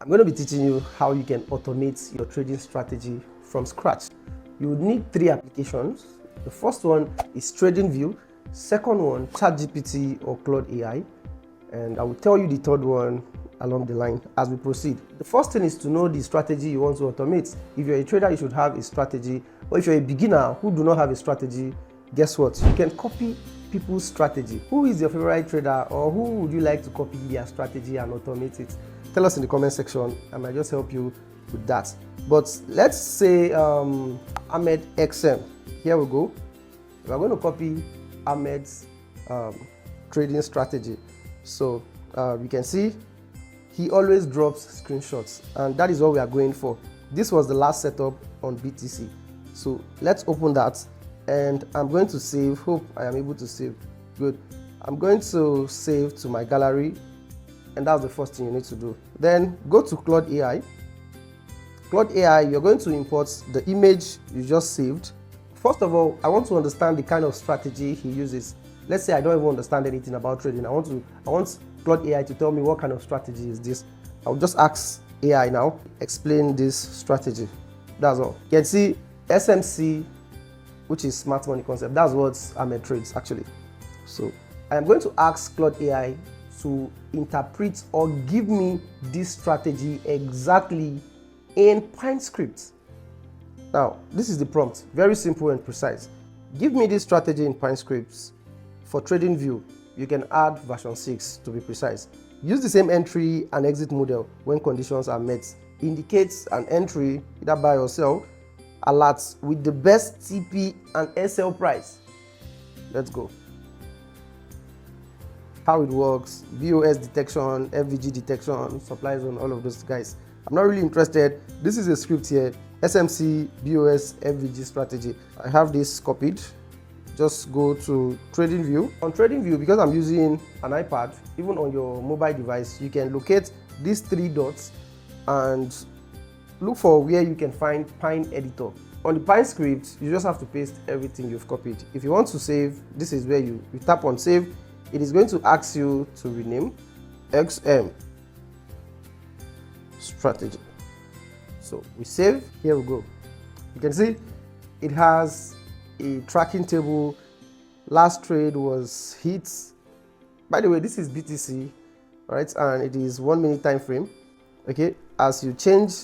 I'm going to be teaching you how you can automate your trading strategy from scratch. You would need 3 applications. The first one is TradingView, second one ChatGPT or Claude AI, and I will tell you the third one along the line as we proceed. The first thing is to know the strategy you want to automate. If you're a trader, you should have a strategy, or if you're a beginner who do not have a strategy, guess what? You can copy people's strategy. Who is your favorite trader, or who would you like to copy their strategy and automate it? Tell us in the comment section. I might just help you with that. But let's say Ahmed XM. Here we go. We're going to copy Ahmed's trading strategy. So you can see he always drops screenshots, and that is what we are going for. This was the last setup on BTC. So let's open that, and I'm going to save. Hope I am able to save. Good. I'm going to save to my gallery, and that's the first thing you need to do. Then go to Claude AI. Claude AI, you're going to import the image you just saved. First of all, I want to understand the kind of strategy he uses. Let's say I don't even understand anything about trading. I want Claude AI to tell me what kind of strategy is this. I'll just ask AI now, explain this strategy. That's all. You can see SMC, which is smart money concept. That's what Ahmed trades actually. So I'm going to ask Claude AI to interpret or give me this strategy exactly in PineScript. Now, this is the prompt. Very simple and precise. Give me this strategy in PineScript. For TradingView, you can add version 6 to be precise. Use the same entry and exit model when conditions are met. Indicates an entry, either buy or sell, alerts with the best TP and SL price. Let's go. How it works, BOS detection, FVG detection, supply zone, all of those guys. I'm not really interested. This is a script here, SMC, BOS, FVG strategy. I have this copied. Just go to TradingView. On TradingView, because I'm using an iPad, even on your mobile device, you can locate these 3 dots and look for where you can find Pine Editor. On the PineScript, you just have to paste everything you've copied. If you want to save, this is where you tap on save. It is going to ask you to rename XM strategy. So we save. Here we go. You can see it has a tracking table. Last trade was hit. By the way, this is BTC, right? And it is 1 minute time frame. Okay, as you change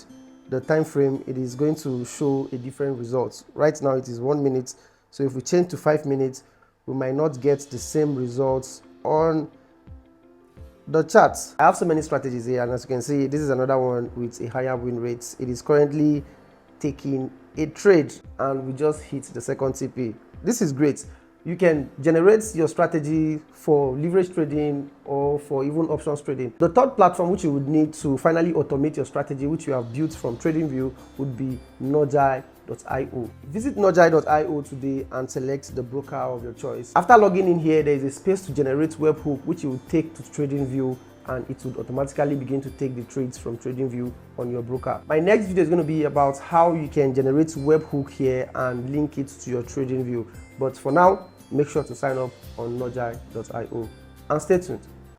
the time frame, it is going to show a different result. Right now it is 1 minute, so if we change to 5 minutes, we might not get the same results on the charts. I have so many strategies here, and as you can see, this is another one with a higher win rate. It is currently taking a trade, and we just hit the second TP. This is great. You can generate your strategy for leverage trading or for even options trading. The third platform which you would need to finally automate your strategy, which you have built from TradingView, would be Nojai.io. Visit Nojai.io today and select the broker of your choice. After logging in here, there is a space to generate webhook, which you will take to TradingView, and it would automatically begin to take the trades from TradingView on your broker. My next video is going to be about how you can generate webhook here and link it to your TradingView. But for now, make sure to sign up on Nojai.io and stay tuned.